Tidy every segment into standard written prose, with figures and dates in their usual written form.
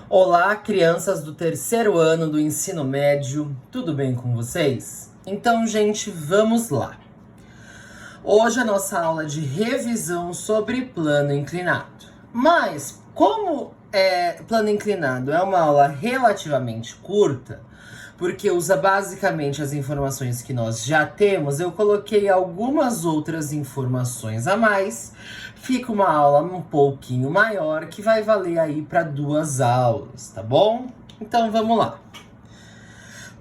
Olá, crianças do terceiro ano do ensino médio, tudo bem com vocês? Então, gente, vamos lá. Hoje a nossa aula de revisão sobre plano inclinado. Mas, como plano inclinado é uma aula relativamente curta, porque usa basicamente as informações que nós já temos, eu coloquei algumas outras informações a mais. Fica uma aula um pouquinho maior, que vai valer aí para 2 aulas, tá bom? Então vamos lá.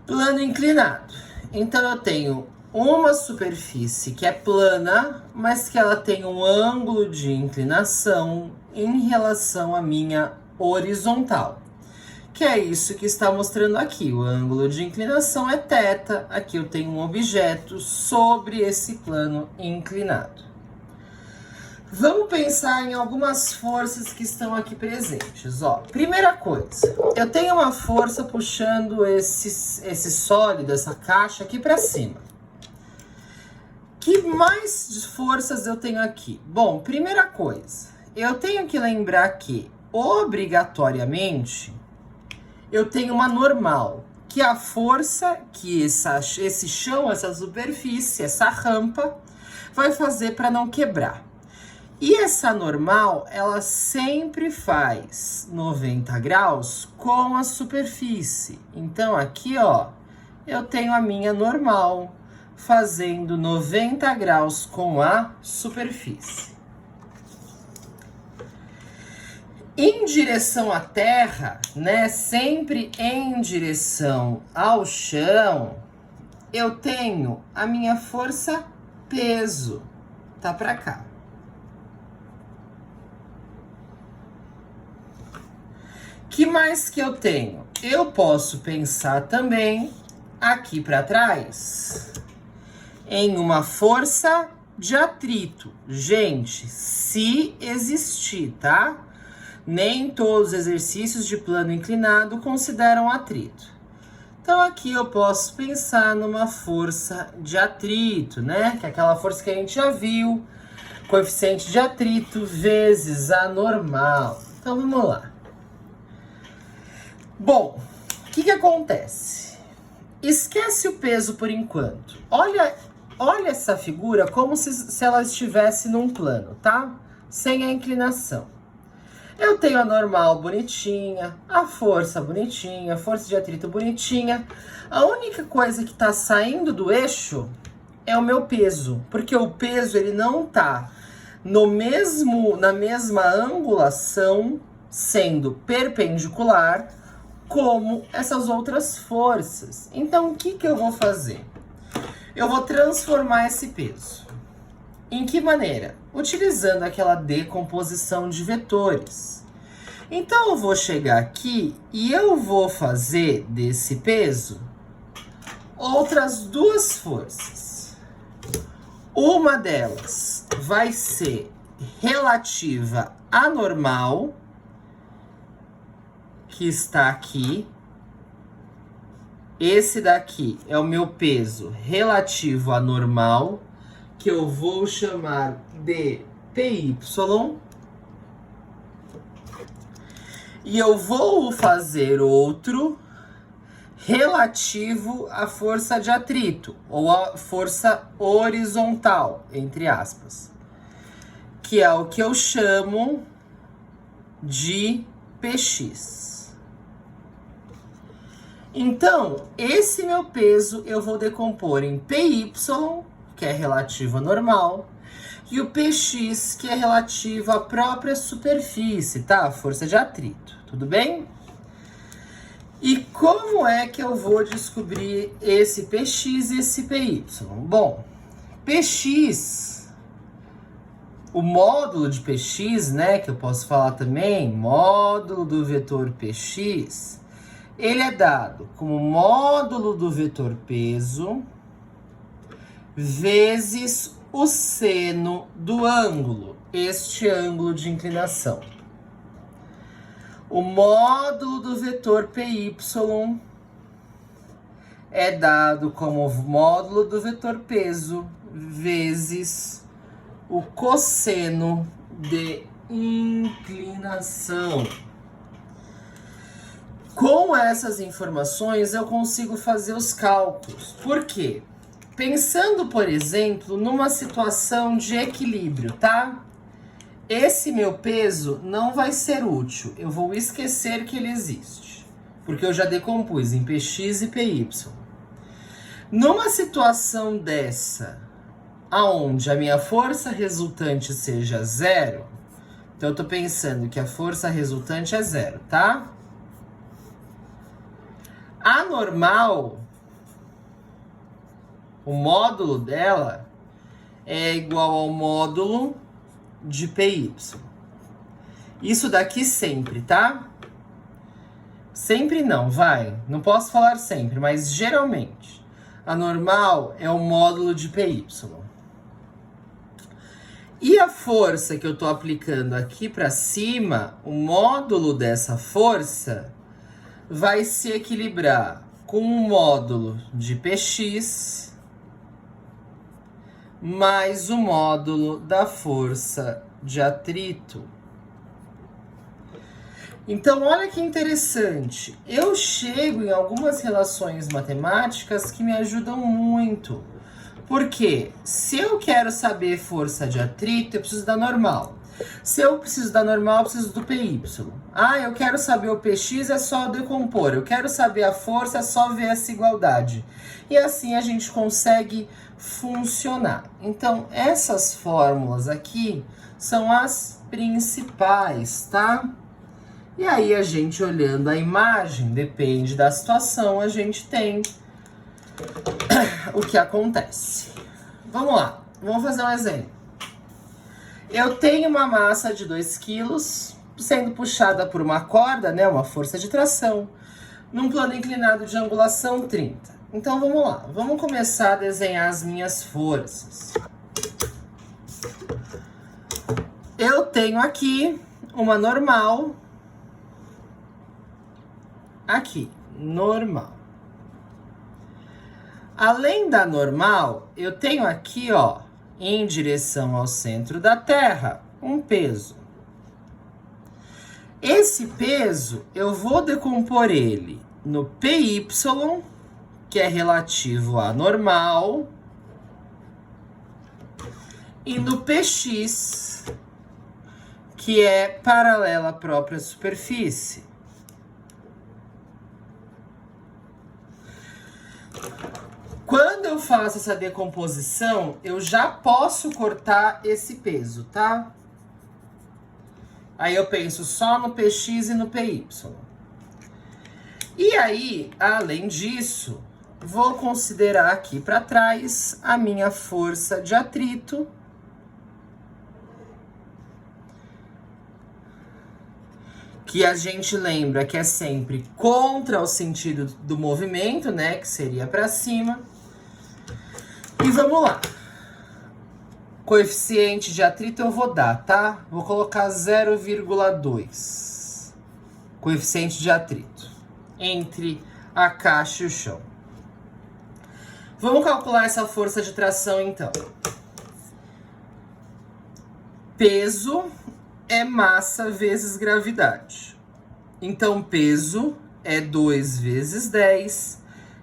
Plano inclinado. Então eu tenho uma superfície que é plana, mas que ela tem um ângulo de inclinação em relação à minha horizontal. Que é isso que está mostrando aqui. O ângulo de inclinação é θ. Aqui eu tenho um objeto sobre esse plano inclinado. Vamos pensar em algumas forças que estão aqui presentes. Ó, primeira coisa, eu tenho uma força puxando esse sólido, essa caixa aqui para cima. Que mais forças eu tenho aqui? Bom, primeira coisa, eu tenho que lembrar que, obrigatoriamente, eu tenho uma normal, que é a força que esse chão, essa superfície, essa rampa, vai fazer para não quebrar. E essa normal, ela sempre faz 90 graus com a superfície. Então, aqui, ó, eu tenho a minha normal fazendo 90 graus com a superfície. Em direção à terra, né, sempre em direção ao chão, eu tenho a minha força peso, tá pra cá. Que mais que eu tenho? Eu posso pensar também aqui para trás em uma força de atrito. Gente, se existir, tá? Nem todos os exercícios de plano inclinado consideram atrito. Então aqui eu posso pensar numa força de atrito, né? Que é aquela força que a gente já viu, coeficiente de atrito vezes a normal. Então vamos lá. Bom, o que acontece? Esquece o peso por enquanto. Olha essa figura como se ela estivesse num plano, tá? Sem a inclinação. Eu tenho a normal bonitinha, a força bonitinha, a força de atrito bonitinha. A única coisa que está saindo do eixo é o meu peso, porque o peso ele não está na mesma angulação, sendo perpendicular, como essas outras forças. Então, o que eu vou fazer? Eu vou transformar esse peso. Em que maneira? Utilizando aquela decomposição de vetores. Então, eu vou chegar aqui e eu vou fazer desse peso outras 2 forças. Uma delas vai ser relativa à normal, que está aqui. Esse daqui é o meu peso relativo à normal, que eu vou chamar de PY. E eu vou fazer outro relativo à força de atrito, ou à força horizontal, entre aspas, que é o que eu chamo de PX. Então, esse meu peso eu vou decompor em PY, que é relativo à normal, e o PX, que é relativo à própria superfície, tá? Força de atrito, tudo bem? E como é que eu vou descobrir esse PX e esse PY? Bom, PX, o módulo de PX, né, que eu posso falar também, módulo do vetor PX, ele é dado como módulo do vetor peso vezes o seno do ângulo, este ângulo de inclinação. O módulo do vetor PY é dado como módulo do vetor peso vezes o cosseno de inclinação. essas informações, eu consigo fazer os cálculos. Por quê? Pensando, por exemplo, numa situação de equilíbrio, tá? Esse meu peso não vai ser útil. Eu vou esquecer que ele existe. Porque eu já decompus em Px e Py. Numa situação dessa, aonde a minha força resultante seja zero, então eu tô pensando que a força resultante é zero, tá? A normal, o módulo dela é igual ao módulo de Py. Isso daqui sempre, tá? Sempre não, vai. Não posso falar sempre, mas geralmente. A normal é o módulo de Py. E a força que eu tô aplicando aqui para cima, o módulo dessa força vai se equilibrar com o módulo de Px mais o módulo da força de atrito. Então, olha que interessante. Eu chego em algumas relações matemáticas que me ajudam muito. Porque se eu quero saber força de atrito, eu preciso da normal. Se eu preciso da normal, eu preciso do Py. Ah, eu quero saber o Px, é só eu decompor. Eu quero saber a força, é só ver essa igualdade. E assim a gente consegue funcionar. Então, essas fórmulas aqui são as principais, tá? E aí, a gente olhando a imagem, depende da situação, a gente tem o que acontece. Vamos lá, vamos fazer um exemplo. Eu tenho uma massa de 2 quilos sendo puxada por uma corda, né, uma força de tração, num plano inclinado de angulação 30. Então, vamos lá. Vamos começar a desenhar as minhas forças. Eu tenho aqui uma normal. Aqui, normal. Além da normal, eu tenho aqui, ó, em direção ao centro da Terra, um peso. Esse peso, eu vou decompor ele no Py, que é relativo à normal, e no Px, que é paralela à própria superfície. Quando eu faço essa decomposição, eu já posso cortar esse peso, tá? Aí eu penso só no Px e no Py. E aí, além disso, vou considerar aqui para trás a minha força de atrito. Que a gente lembra que é sempre contra o sentido do movimento, né? Que seria para cima. E vamos lá. Coeficiente de atrito eu vou dar, tá? Vou colocar 0,2. Coeficiente de atrito entre a caixa e o chão. Vamos calcular essa força de tração, então. Peso é massa vezes gravidade. Então, peso é 2 vezes 10,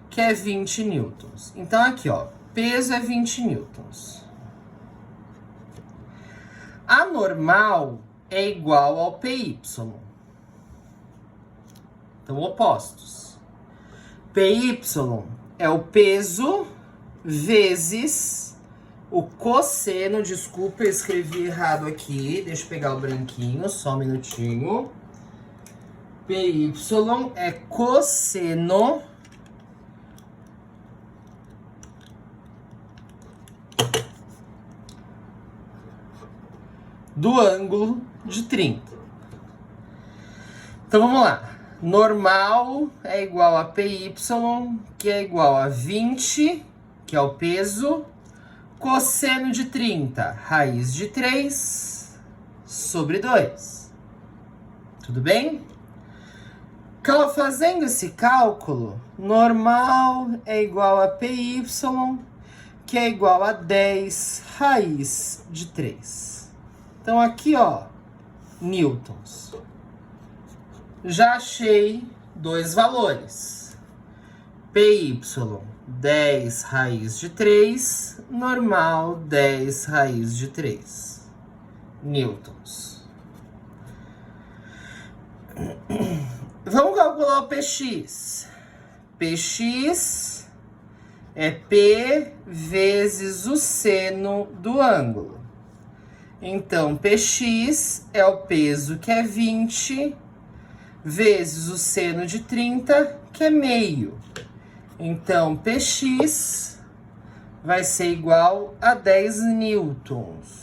que é 20 newtons. Então, aqui, ó, peso é 20 newtons. A normal é igual ao Py. Então, opostos. Py é o peso vezes o cosseno. Desculpa, eu escrevi errado aqui. Deixa eu pegar o branquinho, só um minutinho. Py é cosseno do ângulo de 30. Então, vamos lá. Normal é igual a Py, que é igual a 20, que é o peso, cosseno de 30, raiz de 3, sobre 2. Tudo bem? Fazendo esse cálculo, normal é igual a Py, que é igual a 10 raiz de 3. Então, aqui, ó, newtons. Já achei dois valores. PY, 10 raiz de 3, normal, 10 raiz de 3 newtons. Vamos calcular o PX. PX é P vezes o seno do ângulo. Então, PX é o peso, que é 20, vezes o seno de 30, que é meio. Então, PX vai ser igual a 10 newtons.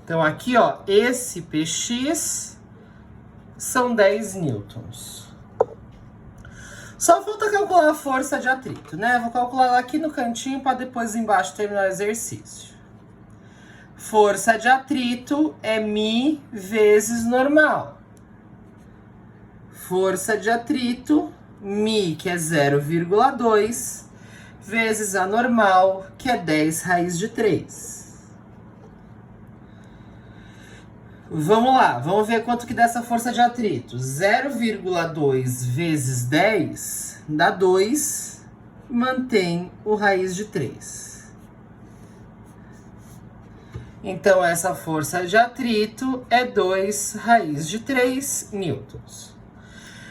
Então, aqui, ó, esse PX são 10 newtons. Só falta calcular a força de atrito, né? Vou calcular ela aqui no cantinho para depois embaixo terminar o exercício. Força de atrito é μ vezes normal. Força de atrito, μ, que é 0,2, vezes a normal, que é 10 raiz de 3. Vamos lá, vamos ver quanto que dá essa força de atrito. 0,2 vezes 10 dá 2, mantém o raiz de 3. Então, essa força de atrito é 2 raiz de 3 newtons.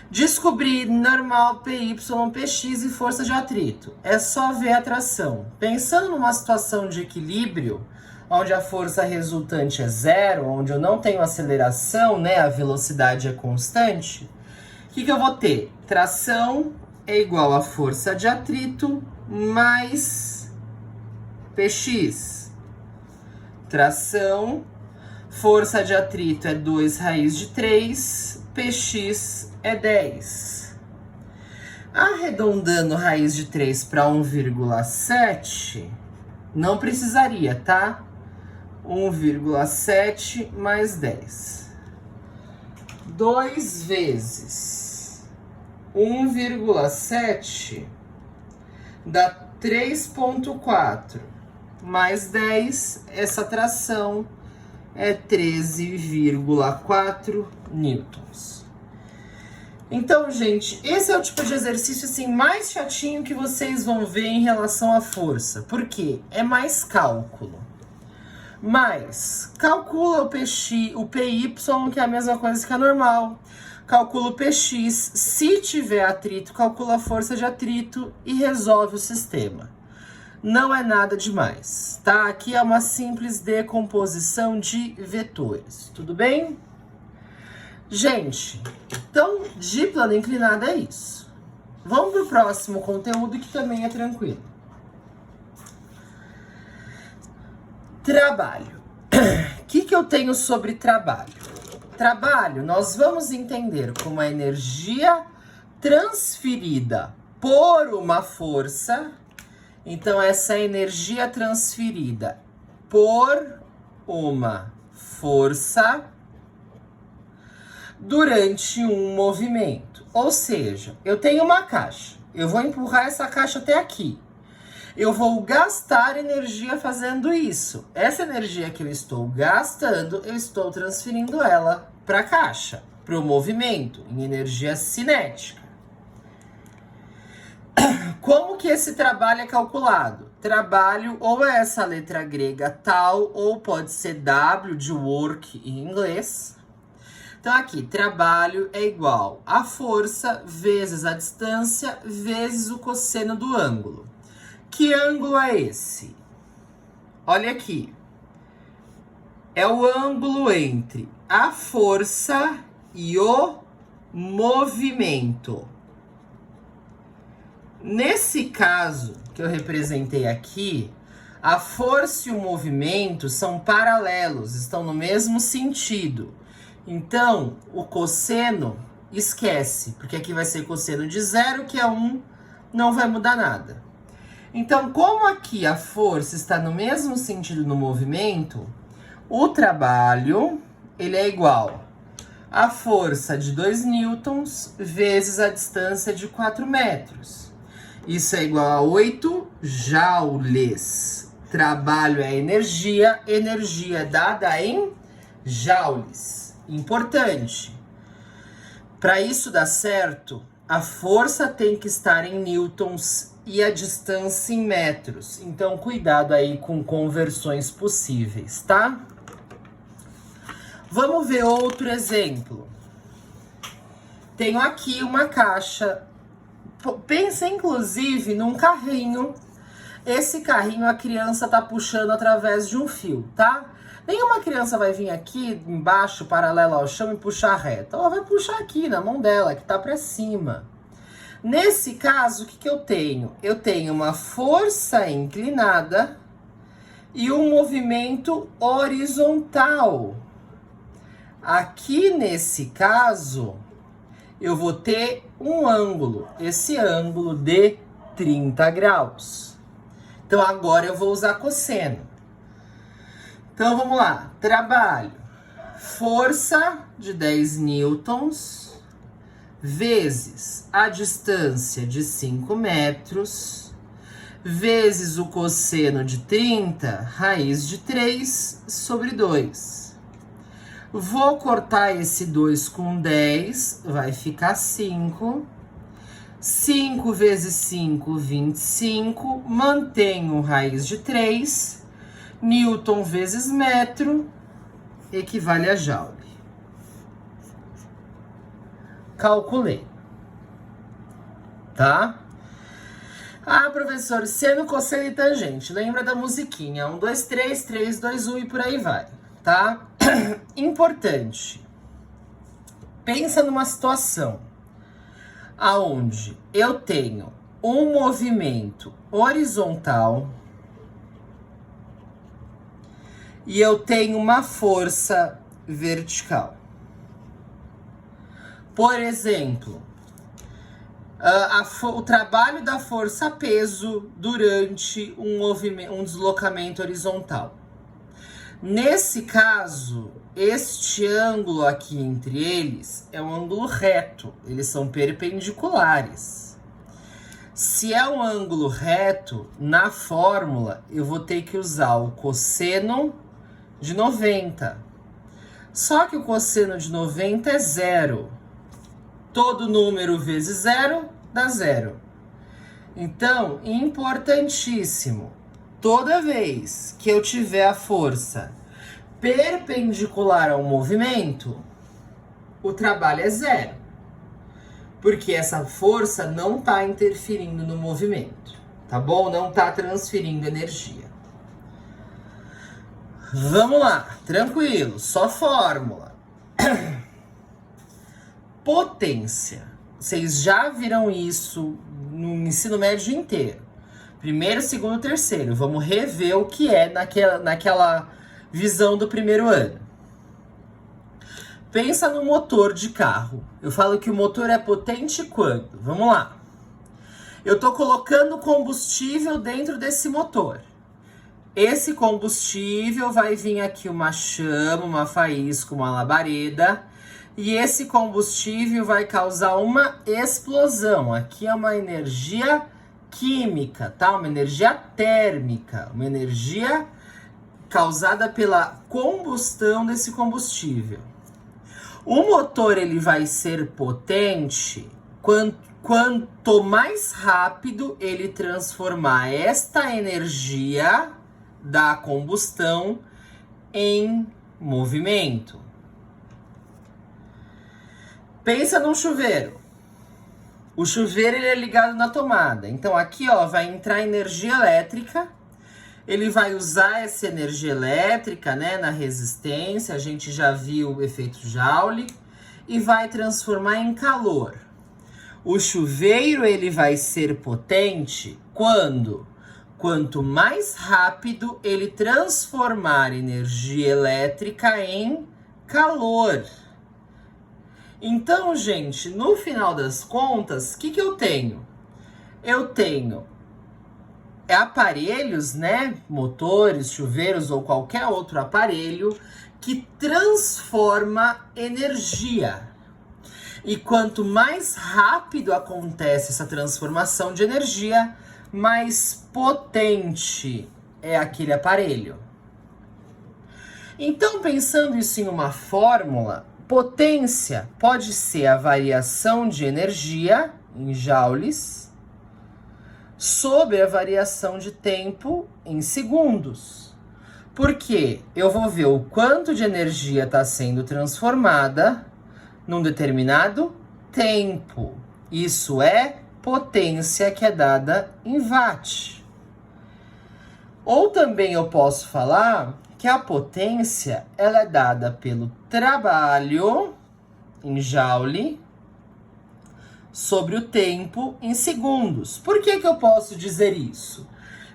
Descobrir normal, PY, PX e força de atrito. É só ver a tração. Pensando numa situação de equilíbrio, onde a força resultante é zero, onde eu não tenho aceleração, né, a velocidade é constante, o que eu vou ter? Tração é igual a força de atrito mais PX. Tração, força de atrito é 2 raiz de 3, PX é 10. Arredondando raiz de 3 para 1,7, não precisaria, tá? 1,7 mais 10. 2 vezes 1,7 dá 3,4. Mais 10, essa tração é 13,4 newtons. Então, gente, esse é o tipo de exercício assim, mais chatinho que vocês vão ver em relação à força. Por quê? É mais cálculo. Mas, calcula o PY, que é a mesma coisa que a normal. Calcula o PX, se tiver atrito, calcula a força de atrito e resolve o sistema. Não é nada demais, tá? Aqui é uma simples decomposição de vetores, tudo bem? Gente, então, de plano inclinado é isso. Vamos pro próximo conteúdo que também é tranquilo. Trabalho. O que eu tenho sobre trabalho? Trabalho, nós vamos entender como a energia transferida por uma força. Então, essa energia transferida por uma força durante um movimento. Ou seja, eu tenho uma caixa. Eu vou empurrar essa caixa até aqui. Eu vou gastar energia fazendo isso. Essa energia que eu estou gastando, eu estou transferindo ela para a caixa, para o movimento, em energia cinética. Como que esse trabalho é calculado? Trabalho ou é essa letra grega tal, ou pode ser W de work em inglês. Então aqui, trabalho é igual a força vezes a distância vezes o cosseno do ângulo. Que ângulo é esse? Olha aqui. É o ângulo entre a força e o movimento. Nesse caso que eu representei aqui, a força e o movimento são paralelos, estão no mesmo sentido. Então, o cosseno esquece, porque aqui vai ser cosseno de 0, que é 1, não vai mudar nada. Então, como aqui a força está no mesmo sentido no movimento, o trabalho ele é igual a força de 2 newtons vezes a distância de 4 metros. Isso é igual a 8 joules. Trabalho é energia, energia é dada em joules. Importante. Para isso dar certo, a força tem que estar em newtons e a distância em metros. Então, cuidado aí com conversões possíveis, tá? Vamos ver outro exemplo. Tenho aqui uma caixa. Pensa, inclusive, num carrinho. Esse carrinho a criança tá puxando através de um fio, tá? Nenhuma criança vai vir aqui embaixo, paralelo ao chão, e puxar reto. Ela vai puxar aqui na mão dela, que tá para cima. Nesse caso, o que eu tenho? Eu tenho uma força inclinada e um movimento horizontal. Aqui nesse caso, eu vou ter um ângulo, esse ângulo de 30 graus. Então agora eu vou usar cosseno. Então vamos lá, trabalho. Força de 10 newtons vezes a distância de 5 metros vezes o cosseno de 30, raiz de 3 sobre 2. Vou cortar esse 2 com 10, vai ficar 5. 5 vezes 5, 25. Mantenho raiz de 3. Newton vezes metro equivale a joule. Calculei. Tá? Ah, professor, seno, cosseno e tangente. Lembra da musiquinha? 1, 2, 3, 3, 2, 1 e por aí vai. Tá? Importante. Pensa numa situação aonde eu tenho um movimento horizontal e eu tenho uma força vertical. Por exemplo, o trabalho da força-peso durante um deslocamento horizontal. Nesse caso, este ângulo aqui entre eles é um ângulo reto, eles são perpendiculares. Se é um ângulo reto, na fórmula eu vou ter que usar o cosseno de 90. Só que o cosseno de 90 é zero. Todo número vezes zero dá zero. Então, importantíssimo, toda vez que eu tiver a força perpendicular ao movimento, o trabalho é zero. Porque essa força não está interferindo no movimento, tá bom? Não está transferindo energia. Vamos lá, tranquilo, só fórmula. Potência. Vocês já viram isso no ensino médio inteiro. Primeiro, segundo, terceiro. Vamos rever o que é naquela visão do primeiro ano. Pensa no motor de carro. Eu falo que o motor é potente quando? Vamos lá. Eu estou colocando combustível dentro desse motor. Esse combustível vai vir aqui uma chama, uma faísca, uma labareda. E esse combustível vai causar uma explosão. Aqui é uma energia química, tá? Uma energia térmica, uma energia causada pela combustão desse combustível. O motor ele vai ser potente quanto mais rápido ele transformar esta energia da combustão em movimento. Pensa num chuveiro. O chuveiro ele é ligado na tomada. Então aqui ó, vai entrar energia elétrica. Ele vai usar essa energia elétrica, né, na resistência. A gente já viu o efeito Joule. E vai transformar em calor. O chuveiro ele vai ser potente quanto mais rápido ele transformar energia elétrica em calor. Então, gente, no final das contas, o que eu tenho? Eu tenho aparelhos, né? Motores, chuveiros ou qualquer outro aparelho que transforma energia. E quanto mais rápido acontece essa transformação de energia, mais potente é aquele aparelho. Então, pensando isso em uma fórmula, potência pode ser a variação de energia em joules sobre a variação de tempo em segundos. Porque eu vou ver o quanto de energia está sendo transformada num determinado tempo. Isso é potência, que é dada em watt. Ou também eu posso falar que a potência ela é dada pelo trabalho em joule sobre o tempo em segundos. Por que eu posso dizer isso?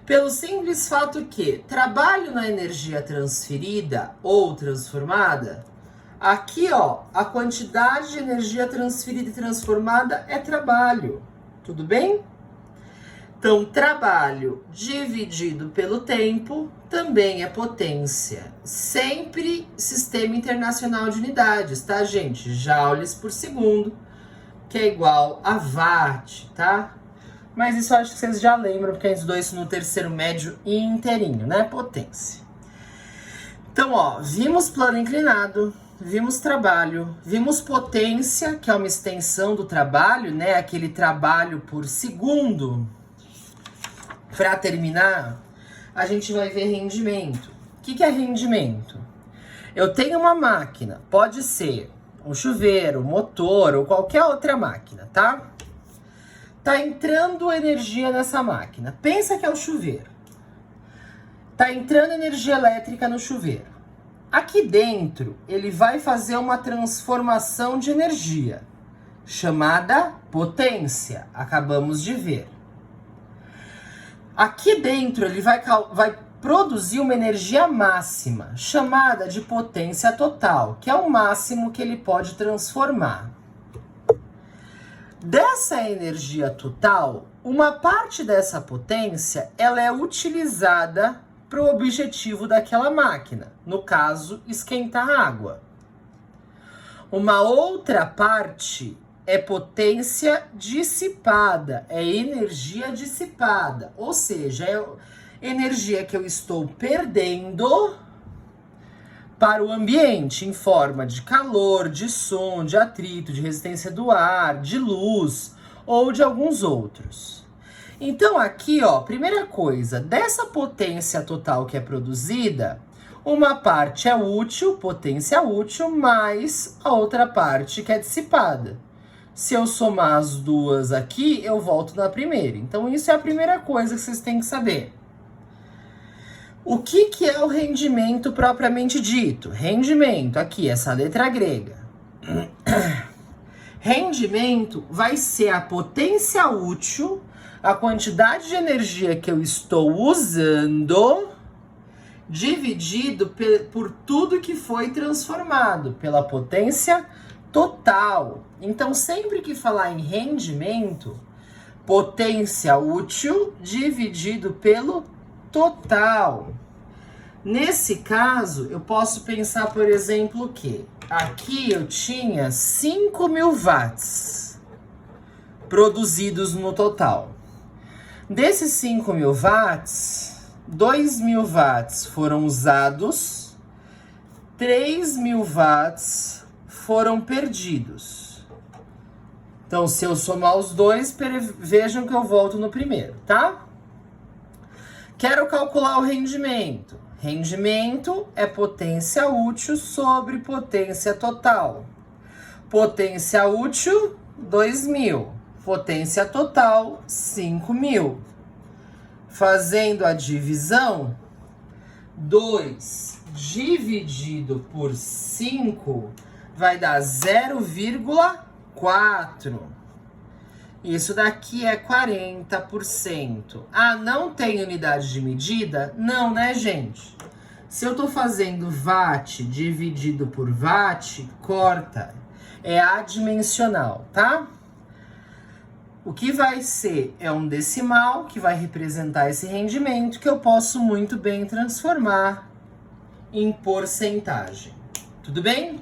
Pelo simples fato que trabalho na energia transferida ou transformada, aqui ó, a quantidade de energia transferida e transformada é trabalho, tudo bem? Então, trabalho dividido pelo tempo também é potência. Sempre Sistema Internacional de Unidades, tá, gente? Joules por segundo, que é igual a watt, tá? Mas isso eu acho que vocês já lembram, porque a gente estudou isso no terceiro médio inteirinho, né? Potência. Então, ó, vimos plano inclinado, vimos trabalho, vimos potência, que é uma extensão do trabalho, né? Aquele trabalho por segundo. Para terminar, a gente vai ver rendimento. O que é rendimento? Eu tenho uma máquina, pode ser um chuveiro, um motor ou qualquer outra máquina, tá? Tá entrando energia nessa máquina. Pensa que é o chuveiro. Tá entrando energia elétrica no chuveiro. Aqui dentro, ele vai fazer uma transformação de energia, chamada potência. Acabamos de ver. Aqui dentro, ele vai produzir uma energia máxima, chamada de potência total, que é o máximo que ele pode transformar. Dessa energia total, uma parte dessa potência ela é utilizada para o objetivo daquela máquina, no caso, esquentar água. Uma outra parte é potência dissipada, é energia dissipada, ou seja, é energia que eu estou perdendo para o ambiente em forma de calor, de som, de atrito, de resistência do ar, de luz ou de alguns outros. Então aqui, ó, primeira coisa, dessa potência total que é produzida, uma parte é útil, potência útil, mais a outra parte que é dissipada. Se eu somar as duas aqui, eu volto na primeira. Então isso é a primeira coisa que vocês têm que saber. O que é o rendimento propriamente dito? Rendimento, aqui, essa letra grega. Rendimento vai ser a potência útil, a quantidade de energia que eu estou usando, dividido por tudo que foi transformado, pela potência total. Então, sempre que falar em rendimento, potência útil dividido pelo total. Nesse caso, eu posso pensar, por exemplo, que aqui eu tinha 5.000 watts produzidos no total. Desses 5.000 watts, 2.000 watts foram usados, 3.000 watts foram perdidos. Então, se eu somar os dois, vejam que eu volto no primeiro, tá? Quero calcular o rendimento. Rendimento é potência útil sobre potência total. Potência útil, 2.000. Potência total, 5.000. Fazendo a divisão, 2 dividido por 5 vai dar 0,4. Isso daqui é 40%. Ah, não tem unidade de medida? Não, né, gente? Se eu tô fazendo watt dividido por watt, corta. É adimensional, tá? O que vai ser é um decimal que vai representar esse rendimento que eu posso muito bem transformar em porcentagem. Tudo bem?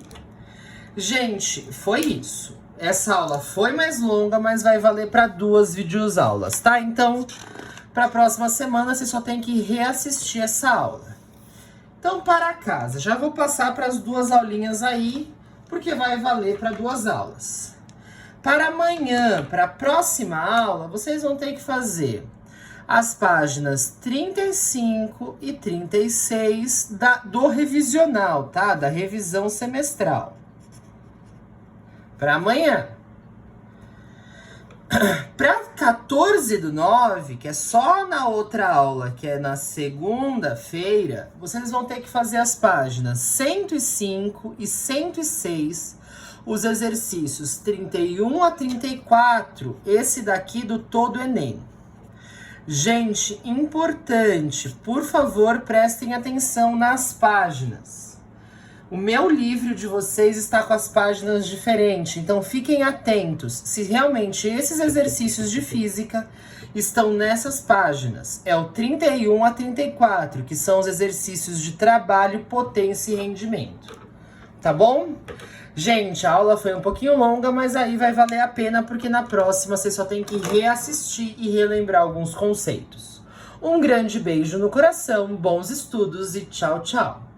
Gente, foi isso. Essa aula foi mais longa, mas vai valer para 2 videoaulas, tá? Então, para a próxima semana, você só tem que reassistir essa aula. Então, para casa. Já vou passar para as 2 aulinhas aí, porque vai valer para 2 aulas. Para amanhã, para a próxima aula, vocês vão ter que fazer as páginas 35 e 36 do revisional, tá? Da revisão semestral. Para amanhã. Para 14/9, que é só na outra aula, que é na segunda-feira, vocês vão ter que fazer as páginas 105 e 106, os exercícios 31 a 34, esse daqui do Todo Enem. Gente, importante, por favor, prestem atenção nas páginas. O meu livro de vocês está com as páginas diferentes, então fiquem atentos se realmente esses exercícios de física estão nessas páginas. É o 31 a 34, que são os exercícios de trabalho, potência e rendimento. Tá bom? Gente, a aula foi um pouquinho longa, mas aí vai valer a pena, porque na próxima você só tem que reassistir e relembrar alguns conceitos. Um grande beijo no coração, bons estudos e tchau, tchau!